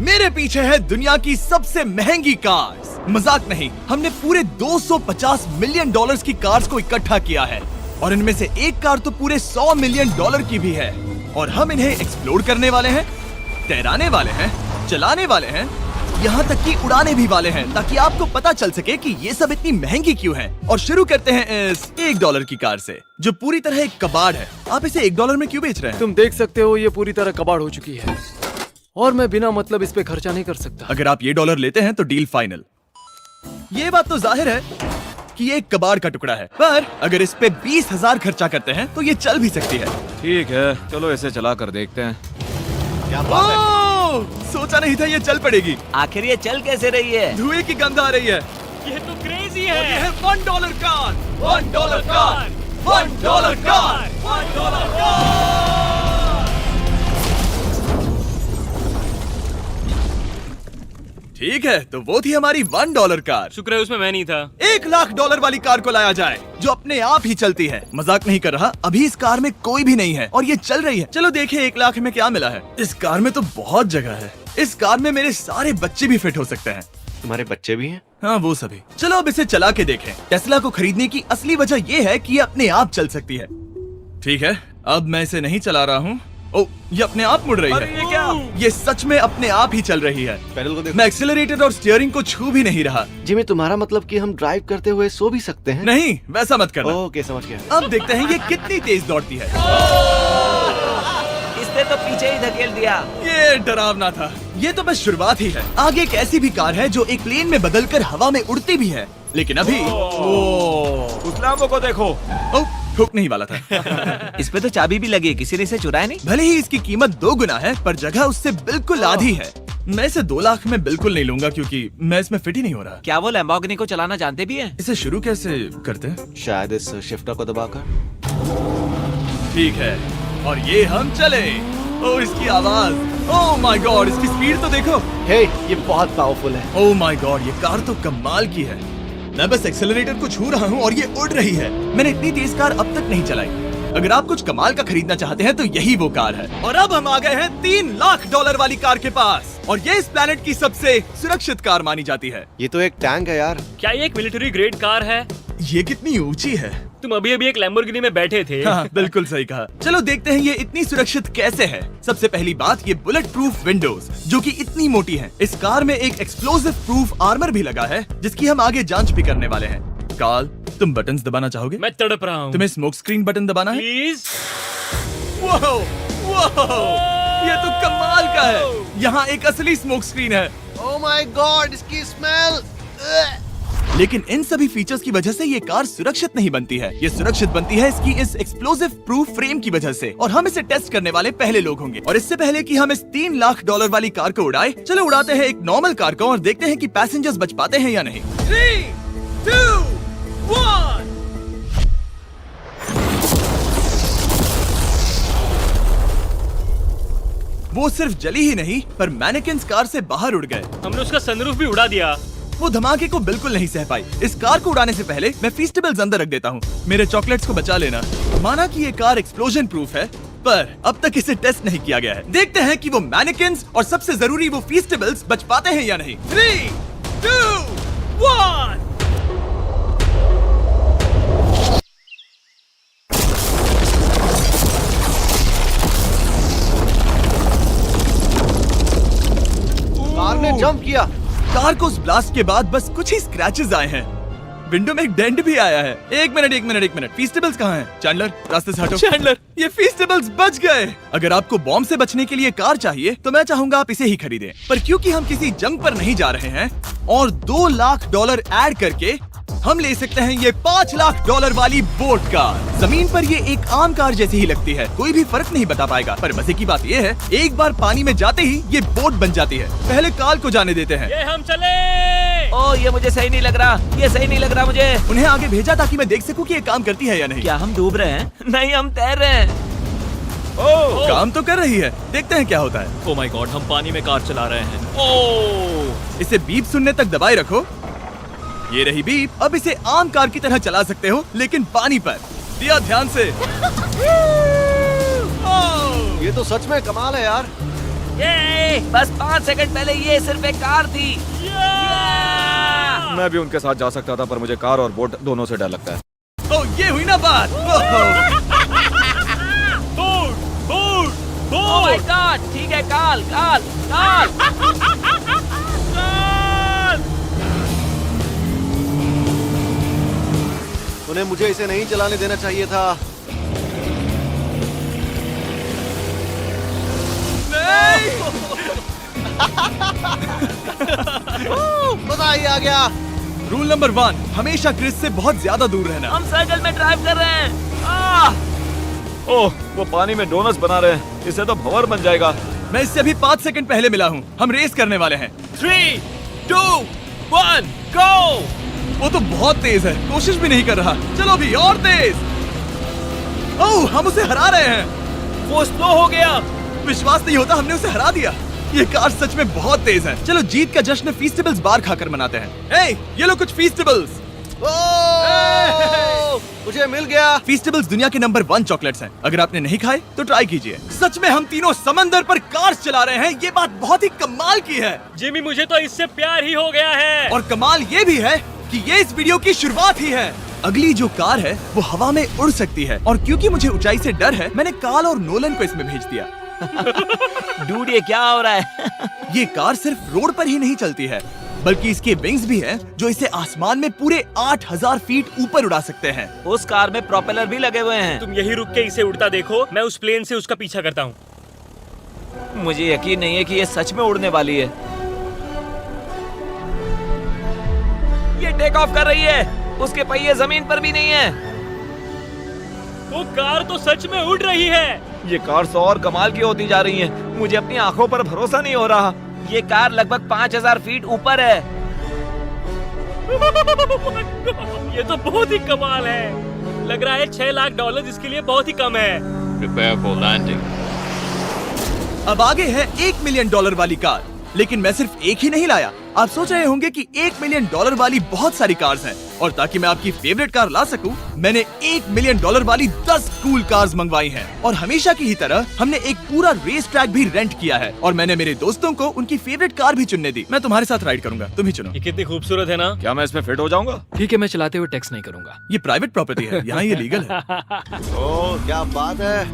मेरे पीछे है दुनिया की सबसे महंगी कार्स। मजाक नहीं, हमने पूरे 250 मिलियन डॉलर्स की कार्स को इकट्ठा किया है और इनमें से एक कार तो पूरे 100 मिलियन डॉलर की भी है। और हम इन्हें एक्सप्लोर करने वाले हैं, तैराने वाले हैं, चलाने वाले हैं, यहाँ तक कि उड़ाने भी वाले हैं, ताकि आपको पता चल सके कि ये सब इतनी महंगी क्यों है। और शुरू करते हैं इस $1 की कार से, जो पूरी तरह एक कबाड़ है। आप इसे $1 में क्यों बेच रहे हैं? तुम देख सकते हो ये पूरी तरह कबाड़ हो चुकी है और मैं बिना मतलब इस पे खर्चा नहीं कर सकता। अगर आप ये $1 लेते हैं तो डील फाइनल। ये बात तो जाहिर है कि ये एक कबाड़ का टुकड़ा है, पर अगर इस पे 20,000 खर्चा करते हैं तो ये चल भी सकती है। ठीक है, चलो इसे चला कर देखते हैं। क्या बात है? सोचा नहीं था ये चल पड़ेगी। आखिर ये चल कैसे रही है? धुएं की गंध आ रही है। ये तो क्रेजी है। और ये है $1 कार, $1 कार, $1 कार, $1 कार। ठीक है, तो वो थी हमारी $1 कार। शुक्र है उसमें मैं नहीं था। $1,00,000 वाली कार को लाया जाए, जो अपने आप ही चलती है। मजाक नहीं कर रहा, अभी इस कार में कोई भी नहीं है और ये चल रही है। चलो देखें 1 लाख में क्या मिला है। इस कार में तो बहुत जगह है। इस कार में मेरे सारे बच्चे भी फिट हो सकते हैं। तुम्हारे बच्चे भी हैं? हाँ, वो सभी। चलो अब इसे चला के देखें। टेस्ला को खरीदने की असली वजह ये है कि ये अपने आप चल सकती है। ठीक है, अब मैं इसे नहीं चला रहा हूँ। ओ, ये अपने आप मुड़ रही है। ये क्या? ये सच में अपने आप ही चल रही है। पैडल को देखो। मैं एक्सेलरेटर और स्टीयरिंग को छू भी नहीं रहा। जिमी, तुम्हारा मतलब कि हम ड्राइव करते हुए सो भी सकते हैं? नहीं, वैसा मत करना। ओके, समझ गया। अब देखते हैं ये कितनी तेज दौड़ती है। इसने तो पीछे ही धकेल दिया। ये डरावना था। ये तो बस शुरुआत ही है। आगे एक ऐसी भी कार है जो एक प्लेन में बदलकर हवा में उड़ती भी है, लेकिन अभी उस लैम्बो को देखो। ठोक नहीं वाला था। इस पे तो चाबी भी लगी है, किसी ने इसे चुराया नहीं। भले ही इसकी कीमत 2 गुना है, पर जगह उससे बिल्कुल आधी है। मैं इसे 2 लाख में बिल्कुल नहीं लूंगा, क्योंकि मैं इसमें फिट ही नहीं हो रहा। क्या वो लैम्बोर्गिनी को चलाना जानते भी हैं? इसे शुरू कैसे करते हैं? शायद इस शिफ्टर को दबाकर। ठीक है, और ये हम चले। ओ, इसकी आवाज, ओह माय गॉड, इसकी स्पीड तो देखो। हे, ये बहुत पावरफुल है। ओह माय गॉड, ये कार तो कमाल की है। मैं बस एक्सेलरेटर को छू रहा हूँ और ये उड़ रही है। मैंने इतनी तेज कार अब तक नहीं चलाई। अगर आप कुछ कमाल का खरीदना चाहते हैं तो यही वो कार है। और अब हम आ गए हैं $3,00,000 वाली कार के पास, और ये इस प्लेनेट की सबसे सुरक्षित कार मानी जाती है। ये तो एक टैंक है यार। क्या ये एक मिलिट्री ग्रेड कार है? ये कितनी ऊंची है। तुम अभी अभी एक लैम्बोर्गिनी में बैठे थे। हाँ, बिल्कुल सही कहा। चलो देखते हैं ये इतनी सुरक्षित कैसे है। सबसे पहली बात, ये बुलेट प्रूफ विंडोज, जो कि इतनी मोटी हैं। इस कार में एक एक्सप्लोसिव प्रूफ आर्मर भी लगा है, जिसकी हम आगे जांच भी करने वाले हैं। कार्ल, तुम बटन्स दबाना चाहोगे? मैं तड़प रहा हूँ। तुम्हें स्मोक स्क्रीन बटन दबाना है? प्लीज। वाओ, वाओ, ये तो कमाल का है। यहाँ एक असली स्मोक स्क्रीन है। ओह माय गॉड, इसकी स्मेल। लेकिन इन सभी फीचर्स की वजह से ये कार सुरक्षित नहीं बनती है। ये सुरक्षित बनती है इसकी इस एक्सप्लोसिव प्रूफ फ्रेम की वजह से, और हम इसे टेस्ट करने वाले पहले लोग होंगे। और इससे पहले कि हम इस $3,00,000 वाली कार को उड़ाए, चलो उड़ाते हैं एक नॉर्मल कार को और देखते हैं कि पैसेंजर्स बच पाते हैं या नहीं। 3, 2, 1। वो सिर्फ जली ही नहीं, पर मैनेकिन्स कार से बाहर उड़ गए। हमने उसका सनरूफ भी उड़ा दिया। वो धमाके को बिल्कुल नहीं सह पाई। इस कार को उड़ाने से पहले मैं फीस्टेबल्स अंदर रख देता हूँ। मेरे चॉकलेट्स को बचा लेना। माना कि ये कार एक्सप्लोजन प्रूफ है, पर अब तक इसे टेस्ट नहीं किया गया है। देखते हैं कि वो मैनेकिन्स और सबसे जरूरी वो फीस्टेबल्स बच पाते हैं या नहीं। 3, 2, 1। कार ने जंप किया। कार को उस ब्लास्ट के बाद बस कुछ ही स्क्रैचेस आए हैं। विंडो में एक डेंट भी आया है। एक मिनट, फीस्टेबल्स कहाँ हैं? चैंडलर, रास्ते से हटो। चैंडलर, ये फीस्टेबल्स बच गए। अगर आपको बॉम्ब से बचने के लिए कार चाहिए तो मैं चाहूंगा आप इसे ही खरीदें। पर क्योंकि हम किसी जंग पर नहीं जा रहे हैं और $2,00,000 ऐड करके हम ले सकते हैं ये $5,00,000 वाली बोट कार। जमीन पर ये एक आम कार जैसी ही लगती है, कोई भी फर्क नहीं बता पाएगा। पर मजे की बात ये है, एक बार पानी में जाते ही ये बोट बन जाती है। पहले कार्ल को जाने देते हैं। ये हम चले। ओ, ये मुझे सही नहीं लग रहा। ये सही नहीं लग रहा मुझे। उन्हें आगे भेजा ताकि मैं देख सकूं कि ये काम करती है या नहीं। क्या हम डूब रहे हैं? नहीं, हम तैर रहे हैं। काम तो कर रही है, देखते हैं क्या होता है। ओ माय गॉड, हम पानी में कार चला रहे हैं। ओह, इसे बीप सुनने तक दबाए रखो। ये रही बीप। अब इसे आम कार की तरह चला सकते हो, लेकिन पानी पर। दिया ध्यान से। ये तो सच में कमाल है यार। ये बस 5 सेकंड पहले ये सिर्फ एक कार थी। मैं भी उनके साथ जा सकता था, पर मुझे कार और बोट दोनों से डर लगता है। ओ ये हुई ना बात। ओह माय गॉड, ठीक है, काल काल काल। उन्हें मुझे इसे नहीं चलाने देना चाहिए था। मजा ही आ गया। रूल नंबर 1, हमेशा क्रिस से बहुत ज्यादा दूर रहना। हम सर्कल में ड्राइव कर रहे हैं। ओह, वो पानी में डोनट्स बना रहे हैं। इससे तो भंवर बन जाएगा। मैं इससे अभी 5 सेकंड पहले मिला हूँ। हम रेस करने वाले हैं। 3, 2, 1, गो। वो तो बहुत तेज है, कोशिश भी नहीं कर रहा। चलो भी और तेज। ओह, हम उसे हरा रहे हैं। वो स्लो हो गया। विश्वास नहीं होता, हमने उसे हरा दिया। ये कार सच में बहुत तेज है। चलो जीत का जश्न फीस्टेबल्स बार खाकर मनाते हैं। ये लो कुछ फीस्टेबल्स। मुझे मिल गया। फीस्टेबल्स दुनिया के नंबर 1 चॉकलेट्स हैं। अगर आपने नहीं खाए तो ट्राई कीजिए। सच में हम तीनों समंदर पर कार चला रहे हैं। ये बात बहुत ही कमाल की है। जिमी, मुझे तो इससे प्यार ही हो गया है। और कमाल ये भी है कि ये इस वीडियो की शुरुआत ही है। अगली जो कार है वो हवा में उड़ सकती है, और क्योंकि मुझे ऊंचाई से डर है, मैंने काल और नोलन को इसमें भेज दिया। डूड, ये क्या हो रहा है? ये कार सिर्फ रोड पर ही नहीं चलती है, बल्कि इसके विंग्स भी हैं जो इसे आसमान में पूरे 8000 फीट ऊपर उड़ा सकते हैं। उस कार में प्रोपेलर भी लगे हुए हैं। तुम यही रुक के इसे उड़ता देखो, मैं उस प्लेन से उसका पीछा करता हूँ। मुझे यकीन नहीं है कि ये सच में उड़ने वाली है। ये टेक ऑफ कर रही है। उसके पहिए जमीन पर भी नहीं है। वो कार तो सच में उड़ रही है। ये कार तो और कमाल की होती जा रही है। मुझे अपनी आंखों पर भरोसा नहीं हो रहा। ये कार लगभग 5000 फीट ऊपर है। ये तो बहुत ही कमाल है। लग रहा है $6 लाख इसके लिए बहुत ही कम है। Prepare for landing. अब आगे है $1 मिलियन वाली कार, लेकिन मैं सिर्फ एक ही नहीं लाया। आप सोच रहे होंगे कि $1 मिलियन वाली बहुत सारी कार्स हैं, और ताकि मैं आपकी फेवरेट कार ला सकूं, मैंने $1 मिलियन वाली 10 कूल कार्स मंगवाई हैं। और हमेशा की ही तरह हमने एक पूरा रेस ट्रैक भी रेंट किया है, और मैंने मेरे दोस्तों को उनकी फेवरेट कार भी चुनने दी। मैं तुम्हारे साथ राइड करूंगा, तुम ही चुनो। ये कितनी खूबसूरत है ना। क्या मैं इसमें फिट हो जाऊंगा? ठीक है, मैं चलाते हुए टेक्स्ट नहीं करूंगा। ये प्राइवेट प्रॉपर्टी है, यहाँ ये लीगल है। ओह, क्या बात है।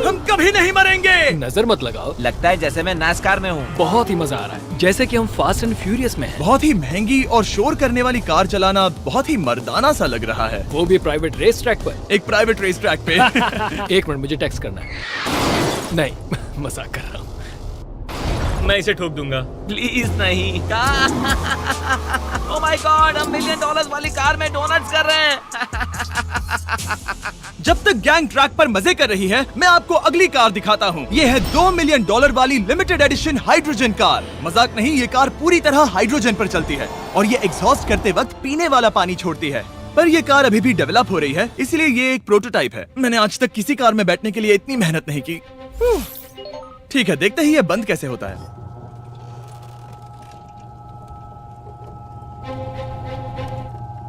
हम कभी नहीं मरेंगे। नजर मत लगाओ। लगता है जैसे मैं नासकार में हूँ। बहुत ही मजा आ रहा है, जैसे कि हम फास्ट एंड फ्यूरियस में हैं। बहुत ही महंगी और शोर करने वाली कार चलाना बहुत ही मर्दाना सा लग रहा है। वो भी प्राइवेट रेस ट्रैक पर। एक प्राइवेट रेस ट्रैक पे। 1 मिनट, मुझे टेक्स्ट करना है। नहीं, मजाक कर रहा हूँ। मैं इसे ठोक दूंगा। प्लीज नहीं। ओह माय गॉड, हम $1 मिलियन वाली कार में डोनट्स कर रहे हैं। जब तक गैंग ट्रैक पर मजे कर रही है, मैं आपको अगली कार दिखाता हूँ। ये है $2 मिलियन वाली लिमिटेड एडिशन हाइड्रोजन कार। मजाक नहीं, ये कार पूरी तरह हाइड्रोजन पर चलती है, और ये एग्जॉस्ट करते वक्त पीने वाला पानी छोड़ती है। पर ये कार अभी भी डेवलप हो रही है, इसलिए ये एक प्रोटोटाइप है। मैंने आज तक किसी कार में बैठने के लिए इतनी मेहनत नहीं की। ठीक है, देखते ही ये बंद कैसे होता है।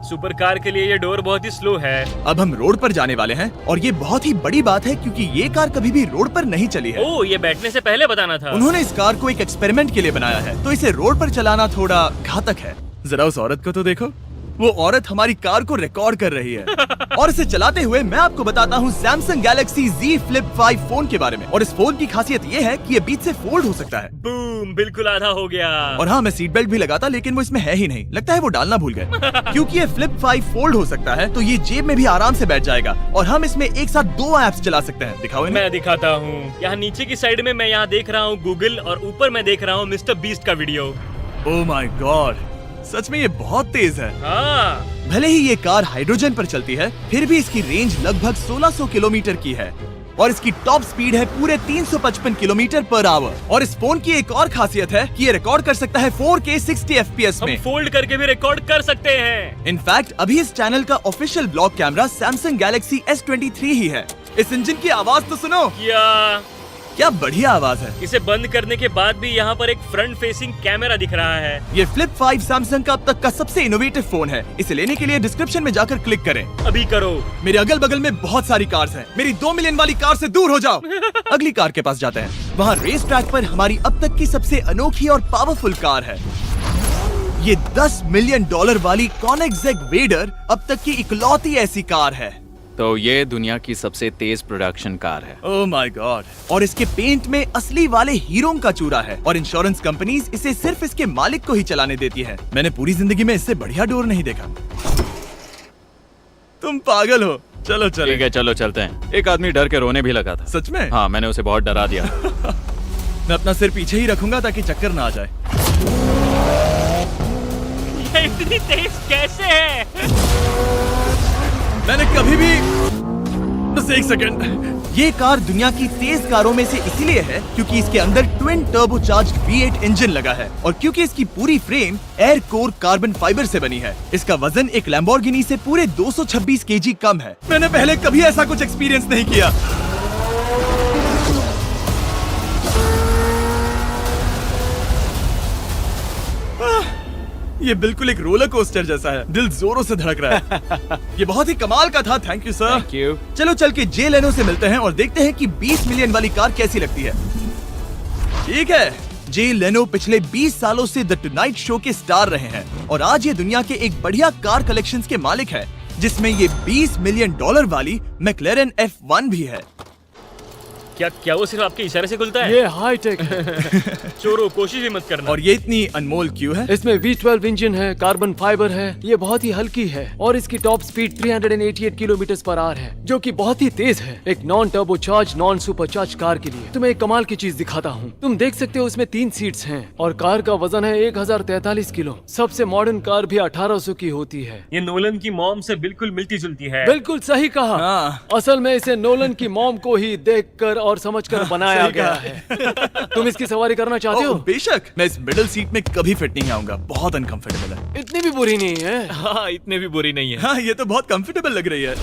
सुपर कार के लिए ये डोर बहुत ही स्लो है। अब हम रोड पर जाने वाले हैं, और ये बहुत ही बड़ी बात है क्योंकि ये कार कभी भी रोड पर नहीं चली है। ओह, ये बैठने से पहले बताना था। उन्होंने इस कार को एक एक्सपेरिमेंट के लिए बनाया है, तो इसे रोड पर चलाना थोड़ा घातक है। जरा उस औरत को तो देखो, वो औरत हमारी कार को रिकॉर्ड कर रही है। और इसे चलाते हुए मैं आपको बताता हूँ Samsung Galaxy Z Flip 5 phone के बारे में। और इस फोन की खासियत ये है कि ये बीच से फोल्ड हो सकता है। बूम, बिल्कुल आधा हो गया। और हाँ, मैं सीट बेल्ट भी लगाता, लेकिन वो इसमें है ही नहीं। लगता है वो डालना भूल गए। क्योंकि ये Flip 5 फोल्ड हो सकता है, तो ये जेब में भी आराम से बैठ जाएगा, और हम इसमें एक साथ 2 ऐप्स चला सकते हैं। दिखाओ इन्हें। मैं दिखाता हूँ। यहाँ नीचे की साइड में मैं यहाँ देख रहा हूँ गूगल, और ऊपर मैं देख रहा हूँ मिस्टर बीस्ट का वीडियो। ओह माय गॉड, सच में ये बहुत तेज है। हाँ, भले ही ये कार हाइड्रोजन पर चलती है, फिर भी इसकी रेंज लगभग 1600 किलोमीटर की है, और इसकी टॉप स्पीड है पूरे 355 किलोमीटर पर आवर। और इस फोन की एक और खासियत है कि ये रिकॉर्ड कर सकता है 4K 60 FPS हम में। फोल्ड करके भी रिकॉर्ड कर सकते हैं। इनफैक्ट अभी इस चैनल का official blog camera Samsung Galaxy S23 ही है। इस इंजन की आवाज तो सुनो। क्या क्या बढ़िया आवाज है। इसे बंद करने के बाद भी यहाँ पर एक फ्रंट फेसिंग कैमरा दिख रहा है। ये फ्लिप 5 सैमसंग का अब तक का सबसे इनोवेटिव फोन है। इसे लेने के लिए डिस्क्रिप्शन में जाकर क्लिक करें। अभी करो। मेरे अगल बगल में बहुत सारी कार्स हैं। मेरी 2 मिलियन वाली कार से दूर हो जाओ। अगली कार के पास जाते हैं। वहाँ रेस ट्रैक पर हमारी अब तक की सबसे अनोखी और पावरफुल कार है। ये $10 मिलियन वाली Koenigsegg वेडर अब तक की इकलौती ऐसी कार है। तो ये दुनिया की सबसे तेज प्रोडक्शन कार है। Oh my God. और इसके पेंट में असली वाले हीरों का चूरा है और इंश्योरेंस कंपनीज इसे सिर्फ इसके मालिक को ही चलाने देती है। मैंने पूरी जिंदगी में इससे बढ़िया डोर नहीं देखा। तुम पागल हो। चलो चलो। ठीक है चलो चलते हैं। एक आदमी डर के रोने भी लगा था। सच में? हाँ, मैंने उसे बहुत डरा दिया। मैं अपना सिर पीछे ही रखूंगा ताकि चक्कर ना आ जाए। ये इतनी तेज कैसे है? मैंने कभी भी बस एक सेकंड। ये कार दुनिया की तेज कारों में से इसीलिए है क्योंकि इसके अंदर ट्विन टर्बोचार्ज्ड V8 इंजन लगा है और क्योंकि इसकी पूरी frame air core carbon fibre से बनी है। इसका वजन एक लैम्बोर्गिनी से पूरे 226 kg कम है। मैंने पहले कभी ऐसा कुछ एक्सपीरियंस नहीं किया। ये बिल्कुल एक रोलर कोस्टर जैसा है। दिल जोरों से धड़क रहा है। ये बहुत ही कमाल का था। Thank you sir. Thank you. चलो चल के जे लेनो से मिलते हैं और देखते हैं कि 20 मिलियन वाली कार कैसी लगती है। ठीक है। जे लेनो पिछले 20 सालों से द टुनाइट शो के स्टार रहे हैं और आज ये दुनिया के एक बढ़िया कार कलेक्शंस के मालिक है जिसमें ये $20 मिलियन वाली मैक्लेरन F1 भी है। क्या वो सिर्फ आपके इशारे से खुलता है? ये हाई टेक है। चोरों, कोशिश भी मत करना। और ये इतनी अनमोल क्यों है? इसमें V12 इंजन है, कार्बन फाइबर है, ये बहुत ही हल्की है और इसकी टॉप स्पीड 388 किलोमीटर/आवर है जो कि बहुत ही तेज है एक non turbocharge non supercharge car के लिए। तुम्हें एक कमाल की चीज दिखाता हूँ। तुम देख सकते हो इसमें 3 सीट्स हैं और कार का वजन है 1043 किलो। सबसे मॉडर्न कार भी 1800 की होती है। ये नोलन की मॉम से बिल्कुल मिलती जुलती है। बिल्कुल सही कहा। हाँ। असल में इसे नोलन की मॉम को ही देखकर और समझकर बनाया सही गया कहा। है। तुम इसकी सवारी करना चाहते हो? बेशक। मैं इस मिडिल सीट में कभी फिट नहीं आऊंगा। बहुत अनकंफर्टेबल है। इतनी भी बुरी नहीं है। हाँ, इतने भी बुरी नहीं है। हाँ, ये तो बहुत कंफर्टेबल लग रही है।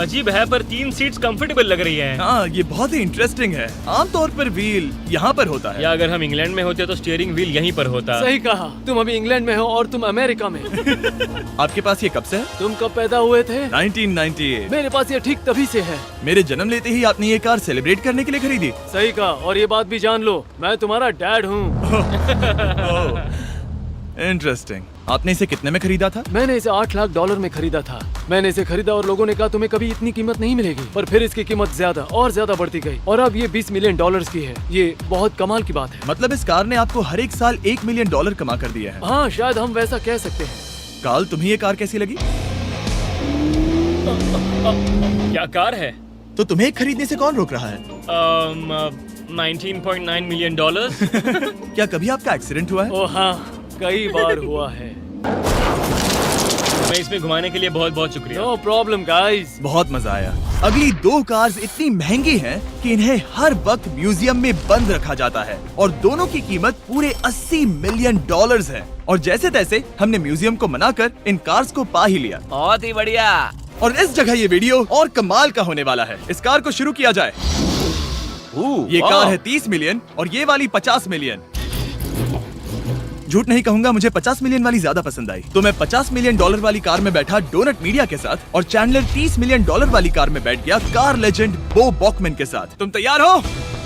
अजीब है पर 3 सीट्स कंफर्टेबल लग रही हैं। हाँ, ये बहुत ही इंटरेस्टिंग है। आमतौर पर व्हील यहाँ पर होता है। या अगर हम इंग्लैंड में होते तो स्टीयरिंग व्हील यहीं पर होता। सही कहा। तुम अभी इंग्लैंड में हो और तुम अमेरिका में। आपके पास ये कब से है? तुम कब पैदा हुए थे? 1998। मेरे पास ये ठीक तभी से है। मेरे जन्म लेते ही आपने ये कार सेलिब्रेट करने के लिए खरीदी। सही कहा। और ये बात भी जान लो, मैं तुम्हारा डैड हूँ। इंटरेस्टिंग। आपने इसे कितने में खरीदा था? मैंने इसे $8 लाख में खरीदा था। मैंने इसे खरीदा और लोगों ने कहा तुम्हें कभी इतनी कीमत नहीं मिलेगी, पर फिर इसकी कीमत ज्यादा और ज्यादा बढ़ती गई और अब ये $20 मिलियन की है। ये बहुत कमाल की बात है। मतलब इस कार ने आपको हर एक साल $1 मिलियन कमा कर दिया है। हाँ, शायद हम वैसा कह सकते हैं। काल, तुम्हें ये कार कैसी लगी? क्या कार है? तो तुम्हें खरीदने से कौन रोक रहा है? 19.9 मिलियन डॉलर। क्या कभी आपका एक्सीडेंट हुआ है? ओ हाँ, कई बार हुआ है। मैं इसमें घुमाने के लिए बहुत बहुत शुक्रिया। No problem guys. बहुत मजा आया। अगली 2 कार्स इतनी महंगी हैं कि इन्हें हर वक्त म्यूजियम में बंद रखा जाता है और दोनों की कीमत पूरे $80 मिलियन है। और जैसे तैसे हमने म्यूजियम को मनाकर इन कार्स को पा ही लिया। बहुत ही बढ़िया। और इस जगह ये वीडियो और कमाल का होने वाला है। इस कार को शुरू किया जाए। ये कार है 30 मिलियन और ये वाली 50 मिलियन। झूठ नहीं कहूंगा, मुझे 50 मिलियन वाली ज्यादा पसंद आई। तो मैं $50 मिलियन वाली कार में बैठा डोनट मीडिया के साथ और चैंडलर $30 मिलियन वाली कार में बैठ गया कार लेजेंड बो बॉकमैन के साथ। तुम तैयार हो?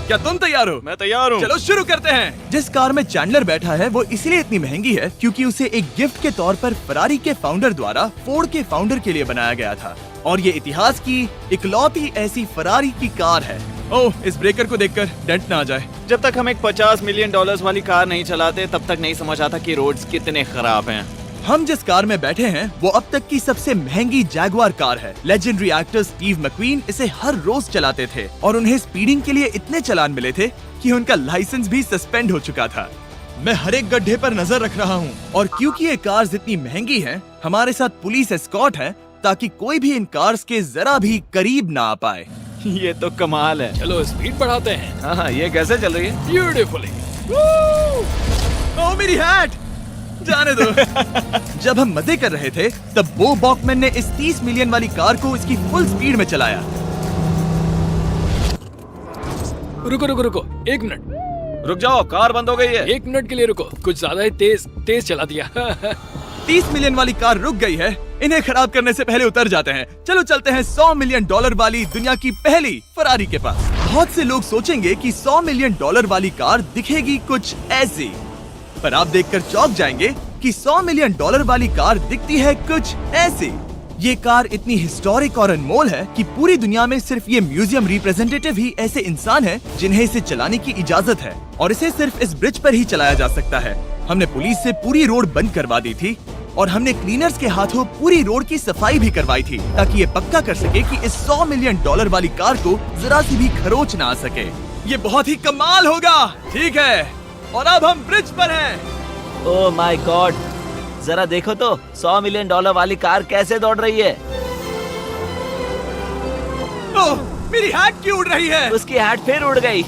क्या तुम तैयार हो? मैं तैयार हूँ। चलो शुरू करते हैं। जिस कार में चैंडलर बैठा है वो इसलिए इतनी महंगी है क्योंकि उसे एक गिफ्ट के तौर पर फरारी के फाउंडर द्वारा फोर्ड के फाउंडर के लिए बनाया गया था और ये इतिहास की इकलौती ऐसी फरारी की कार है। ओह, इस ब्रेकर को देखकर डेंट ना आ जाए। जब तक हम एक $50 मिलियन वाली कार नहीं चलाते तब तक नहीं समझ आता कि रोड्स कितने खराब हैं। हम जिस कार में बैठे हैं वो अब तक की सबसे महंगी जैगवार कार है। लेजेंडरी एक्टर स्टीव मैक्वीन इसे हर रोज चलाते थे और उन्हें स्पीडिंग के लिए इतने चालान मिले थे कि उनका लाइसेंस भी सस्पेंड हो चुका था। मैं हर एक गड्ढे पर नजर रख रहा हूँ और क्योंकि ये कार्स इतनी महंगी हैं, हमारे साथ पुलिस एस्कॉर्ट है ताकि कोई भी इन कार्स के जरा भी करीब ना आ पाए। ये तो कमाल है। चलो स्पीड बढ़ाते हैं। हाँ, ये कैसे चल रही है? ब्यूटीफुली। ओह, मेरी हैट! जाने दो। जब हम मजे कर रहे थे तब बो बॉकमैन ने इस 30 मिलियन वाली कार को इसकी फुल स्पीड में चलाया। रुको रुको रुको, 1 मिनट। रुक जाओ, कार बंद हो गई है। 1 मिनट के लिए रुको, कुछ ज्यादा ही तेज चला दिया। 30 मिलियन वाली कार रुक गई है। इन्हें खराब करने से पहले उतर जाते हैं। चलो चलते हैं $100 मिलियन वाली दुनिया की पहली फरारी के पास। बहुत से लोग सोचेंगे कि $100 मिलियन वाली कार दिखेगी कुछ ऐसी, पर आप देखकर चौंक जाएंगे कि $100 मिलियन वाली कार दिखती है कुछ ऐसी। ये कार इतनी हिस्टोरिक और अनमोल है कि पूरी दुनिया में सिर्फ ये म्यूजियम रिप्रेजेंटेटिव ही ऐसे इंसान हैं जिन्हें इसे चलाने की इजाजत है, और इसे सिर्फ इस ब्रिज पर ही चलाया जा सकता है। हमने पुलिस से पूरी रोड बंद करवा दी थी और हमने क्लीनर्स के हाथों पूरी रोड की सफाई भी करवाई थी, ताकि ये पक्का कर सके कि इस $100 मिलियन वाली कार को जरा सी भी खरोच ना आ सके। ये बहुत ही कमाल होगा, ठीक है? और अब हम ब्रिज पर हैं। ओह माय गॉड, जरा देखो तो $100 मिलियन वाली कार कैसे दौड़ रही है। ओह, मेरी हैट क्यों उड़ रही है? उसकी हैट फिर उड़ गई।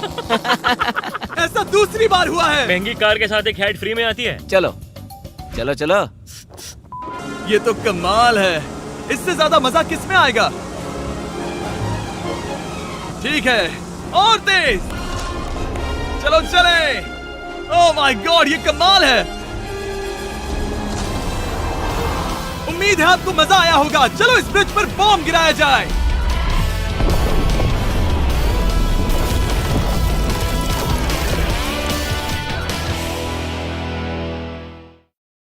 ऐसा दूसरी बार हुआ है। महंगी कार के साथ एक हैट फ्री में आती है। चलो चलो चलो। ये तो कमाल है। इससे ज्यादा मजा किस में आएगा? ठीक है, और तेज। चलो चले। ओह माय गॉड, ये कमाल है। उम्मीद है आपको मजा आया होगा। चलो इस ब्रिज पर बॉम्ब गिराया जाए।